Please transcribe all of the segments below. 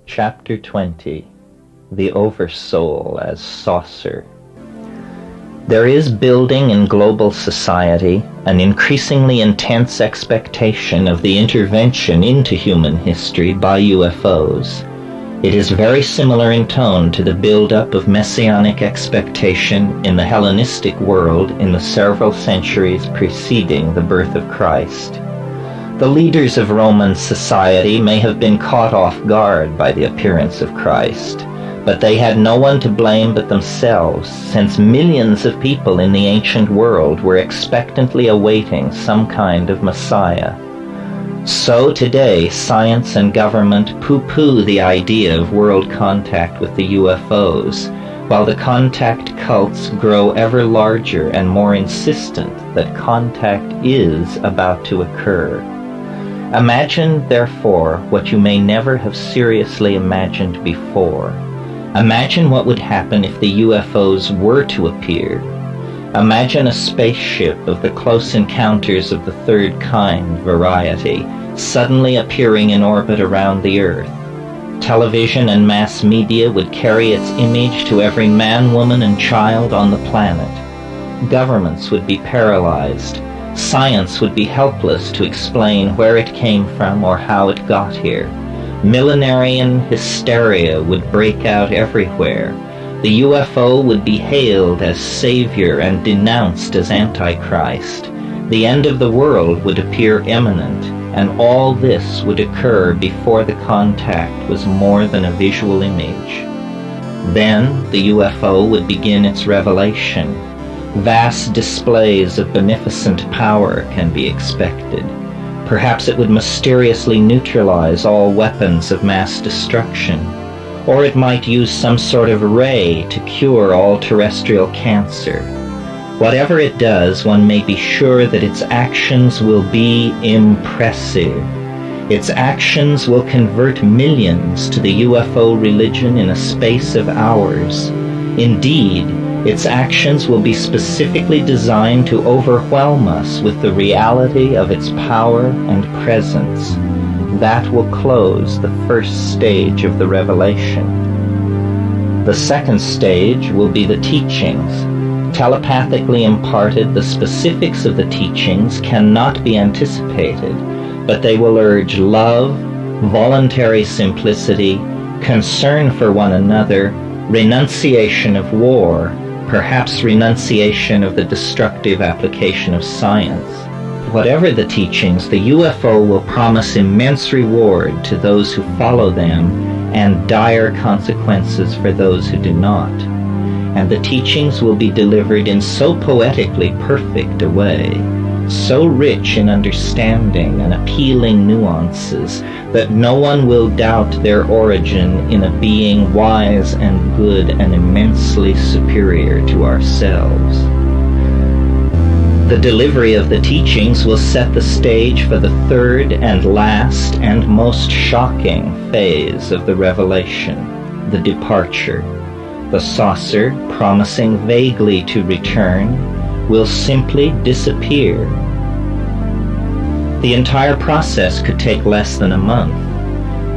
Chapter 20. The Oversoul as Saucer. There is building in global society an increasingly intense expectation of the intervention into human history by UFOs. It is very similar in tone to the build-up of messianic expectation in the Hellenistic world in the several centuries preceding the birth of Christ. The leaders of Roman society may have been caught off guard by the appearance of Christ, but they had no one to blame but themselves, since millions of people in the ancient world were expectantly awaiting some kind of Messiah. So today, science and government pooh-pooh the idea of world contact with the UFOs, while the contact cults grow ever larger and more insistent that contact is about to occur. Imagine, therefore, what you may never have seriously imagined before. Imagine what would happen if the UFOs were to appear. Imagine a spaceship of the Close Encounters of the Third Kind variety suddenly appearing in orbit around the Earth. Television and mass media would carry its image to every man, woman, and child on the planet. Governments would be paralyzed. Science would be helpless to explain where it came from or how it got here. Millenarian hysteria would break out everywhere. The UFO would be hailed as savior and denounced as Antichrist. The end of the world would appear imminent, and all this would occur before the contact was more than a visual image. Then the UFO would begin its revelation. Vast displays of beneficent power can be expected. Perhaps it would mysteriously neutralize all weapons of mass destruction, or it might use some sort of ray to cure all terrestrial cancer. Whatever it does, one may be sure that its actions will be impressive. Its actions will convert millions to the UFO religion in a space of hours. Indeed, its actions will be specifically designed to overwhelm us with the reality of its power and presence. That will close the first stage of the revelation. The second stage will be the teachings. Telepathically imparted, the specifics of the teachings cannot be anticipated, but they will urge love, voluntary simplicity, concern for one another, renunciation of war, perhaps renunciation of the destructive application of science. Whatever the teachings, the UFO will promise immense reward to those who follow them and dire consequences for those who do not. And the teachings will be delivered in so poetically perfect a way, so rich in understanding and appealing nuances, that no one will doubt their origin in a being wise and good and immensely superior to ourselves. The delivery of the teachings will set the stage for the third and last and most shocking phase of the revelation, the departure. The saucer, promising vaguely to return, will simply disappear. The entire process could take less than a month.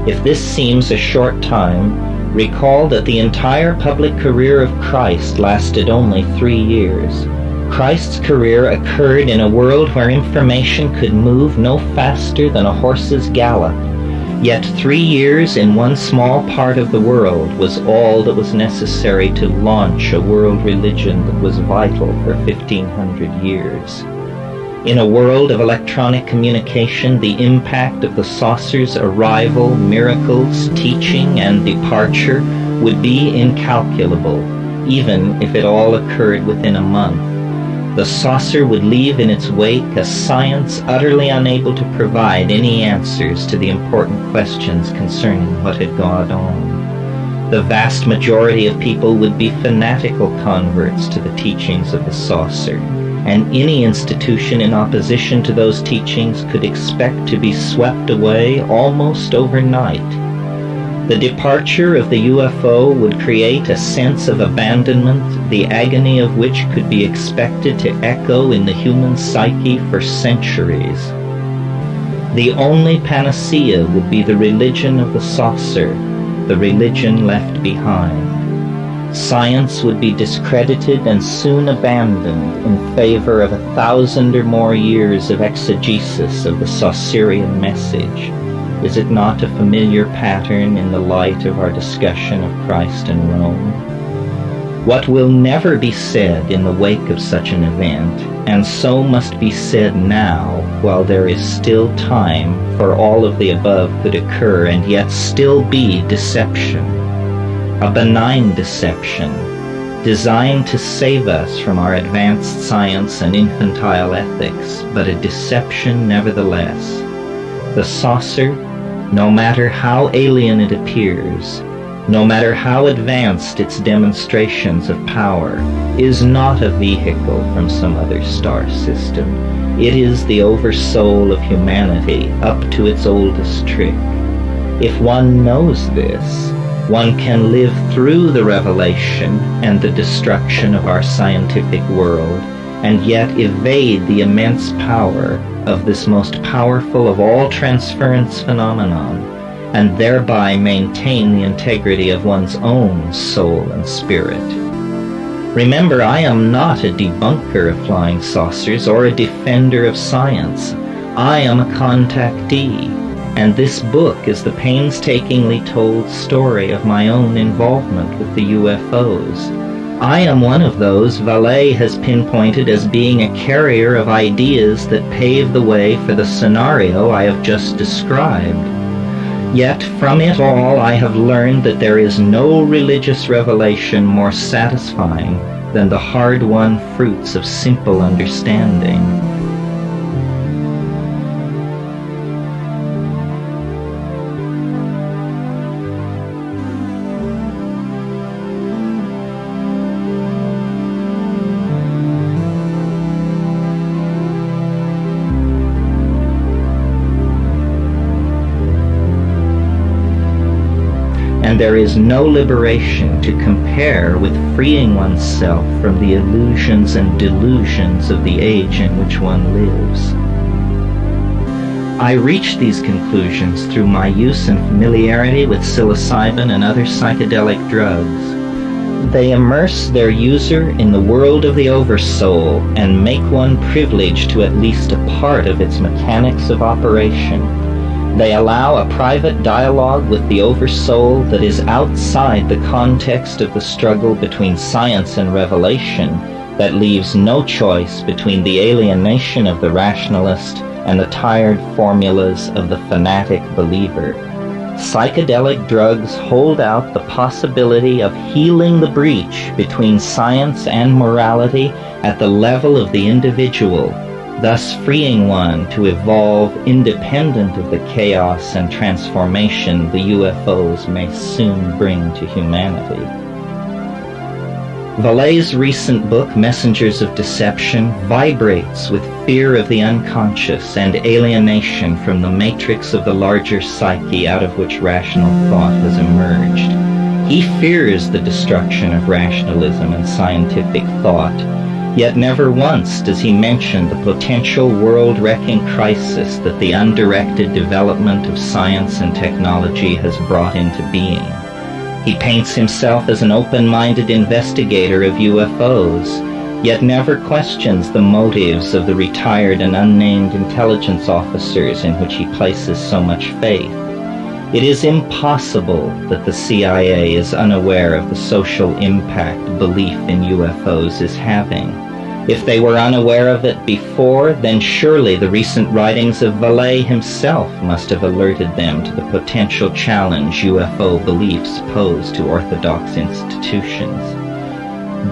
If this seems a short time, recall that the entire public career of Christ lasted only 3 years. Christ's career occurred in a world where information could move no faster than a horse's gallop. Yet 3 years in one small part of the world was all that was necessary to launch a world religion that was vital for 1,500 years. In a world of electronic communication, the impact of the saucer's arrival, miracles, teaching, and departure would be incalculable, even if it all occurred within a month. The saucer would leave in its wake a science utterly unable to provide any answers to the important questions concerning what had gone on. The vast majority of people would be fanatical converts to the teachings of the saucer, and any institution in opposition to those teachings could expect to be swept away almost overnight. The departure of the UFO would create a sense of abandonment, the agony of which could be expected to echo in the human psyche for centuries. The only panacea would be the religion of the saucer, the religion left behind. Science would be discredited and soon abandoned in favor of 1,000 or more years of exegesis of the Saussurian message. Is it not a familiar pattern in the light of our discussion of Christ and Rome? What will never be said in the wake of such an event, and so must be said now while there is still time, for all of the above could occur and yet still be deception. A benign deception, designed to save us from our advanced science and infantile ethics, but a deception nevertheless. The saucer, no matter how alien it appears, no matter how advanced its demonstrations of power, is not a vehicle from some other star system. It is the Oversoul of humanity up to its oldest trick. If one knows this, one can live through the revelation and the destruction of our scientific world, and yet evade the immense power of this most powerful of all transference phenomenon, and thereby maintain the integrity of one's own soul and spirit. Remember, I am not a debunker of flying saucers or a defender of science. I am a contactee. And this book is the painstakingly told story of my own involvement with the UFOs. I am one of those Vallée has pinpointed as being a carrier of ideas that pave the way for the scenario I have just described. Yet from it all I have learned that there is no religious revelation more satisfying than the hard-won fruits of simple understanding. And there is no liberation to compare with freeing oneself from the illusions and delusions of the age in which one lives. I reached these conclusions through my use and familiarity with psilocybin and other psychedelic drugs. They immerse their user in the world of the Oversoul and make one privileged to at least a part of its mechanics of operation. They allow a private dialogue with the Oversoul that is outside the context of the struggle between science and revelation, that leaves no choice between the alienation of the rationalist and the tired formulas of the fanatic believer. Psychedelic drugs hold out the possibility of healing the breach between science and morality at the level of the individual, thus freeing one to evolve independent of the chaos and transformation the UFOs may soon bring to humanity. Vallée's recent book, Messengers of Deception, vibrates with fear of the unconscious and alienation from the matrix of the larger psyche out of which rational thought has emerged. He fears the destruction of rationalism and scientific thought, yet never once does he mention the potential world-wrecking crisis that the undirected development of science and technology has brought into being. He paints himself as an open-minded investigator of UFOs, yet never questions the motives of the retired and unnamed intelligence officers in which he places so much faith. It is impossible that the CIA is unaware of the social impact belief in UFOs is having. If they were unaware of it before, then surely the recent writings of Vallée himself must have alerted them to the potential challenge UFO beliefs pose to orthodox institutions.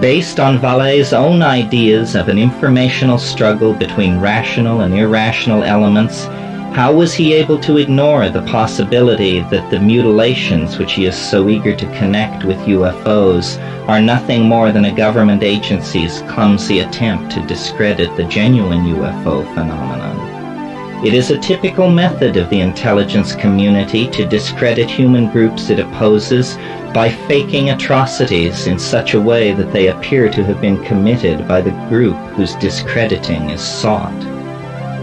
Based on Vallée's own ideas of an informational struggle between rational and irrational elements, how was he able to ignore the possibility that the mutilations which he is so eager to connect with UFOs are nothing more than a government agency's clumsy attempt to discredit the genuine UFO phenomenon? It is a typical method of the intelligence community to discredit human groups it opposes by faking atrocities in such a way that they appear to have been committed by the group whose discrediting is sought.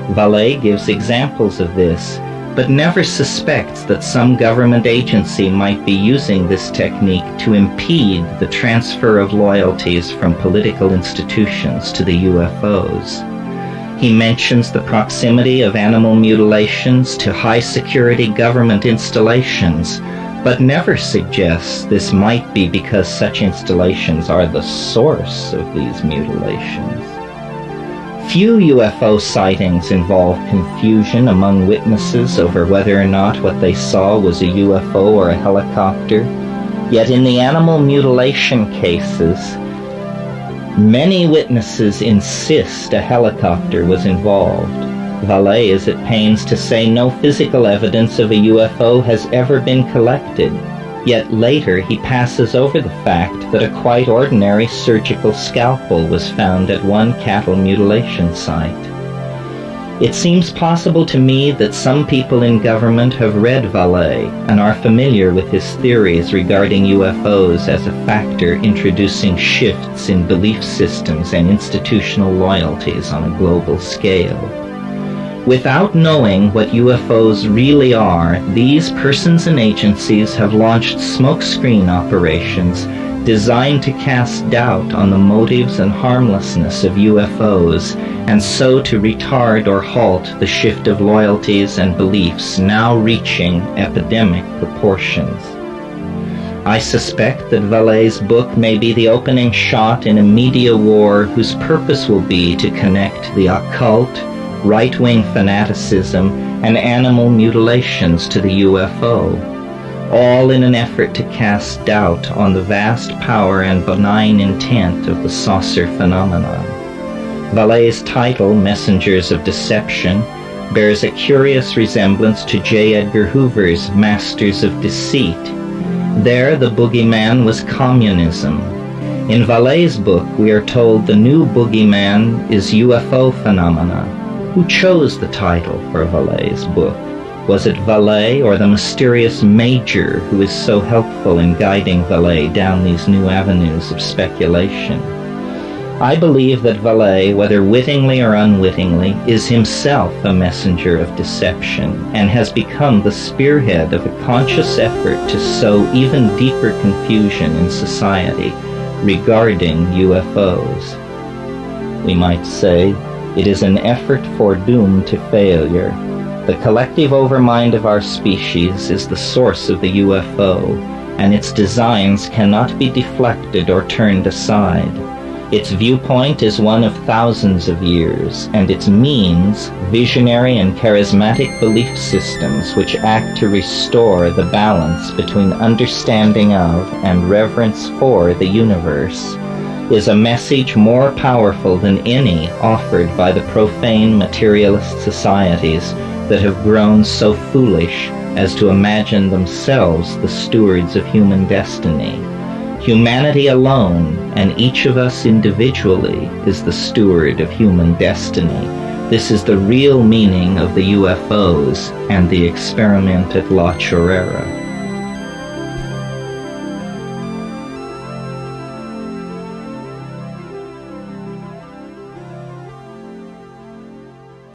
Vallée gives examples of this but never suspects that some government agency might be using this technique to impede the transfer of loyalties from political institutions to the UFOs. He mentions the proximity of animal mutilations to high-security government installations, but never suggests this might be because such installations are the source of these mutilations. Few UFO sightings involve confusion among witnesses over whether or not what they saw was a UFO or a helicopter. Yet in the animal mutilation cases, many witnesses insist a helicopter was involved. Vallée is at pains to say no physical evidence of a UFO has ever been collected, yet later he passes over the fact that a quite ordinary surgical scalpel was found at one cattle mutilation site. It seems possible to me that some people in government have read Vallée and are familiar with his theories regarding UFOs as a factor introducing shifts in belief systems and institutional loyalties on a global scale. Without knowing what UFOs really are, these persons and agencies have launched smokescreen operations designed to cast doubt on the motives and harmlessness of UFOs, and so to retard or halt the shift of loyalties and beliefs now reaching epidemic proportions. I suspect that Vallée's book may be the opening shot in a media war whose purpose will be to connect the occult, right-wing fanaticism, and animal mutilations to the UFO, all in an effort to cast doubt on the vast power and benign intent of the saucer phenomenon. Vallée's title, Messengers of Deception, bears a curious resemblance to J. Edgar Hoover's Masters of Deceit. There, the boogeyman was communism. In Vallée's book, we are told the new boogeyman is UFO phenomena. Who chose the title for Vallée's book? Was it Vallée or the mysterious Major who is so helpful in guiding Vallée down these new avenues of speculation? I believe that Vallée, whether wittingly or unwittingly, is himself a messenger of deception and has become the spearhead of a conscious effort to sow even deeper confusion in society regarding UFOs. We might say, it is an effort foredoomed to failure. The collective overmind of our species is the source of the UFO, and its designs cannot be deflected or turned aside. Its viewpoint is one of thousands of years, and its means, visionary and charismatic belief systems which act to restore the balance between understanding of and reverence for the universe, is a message more powerful than any offered by the profane materialist societies that have grown so foolish as to imagine themselves the stewards of human destiny. Humanity alone, and each of us individually, is the steward of human destiny. This is the real meaning of the UFOs and the experiment at La Chorrera.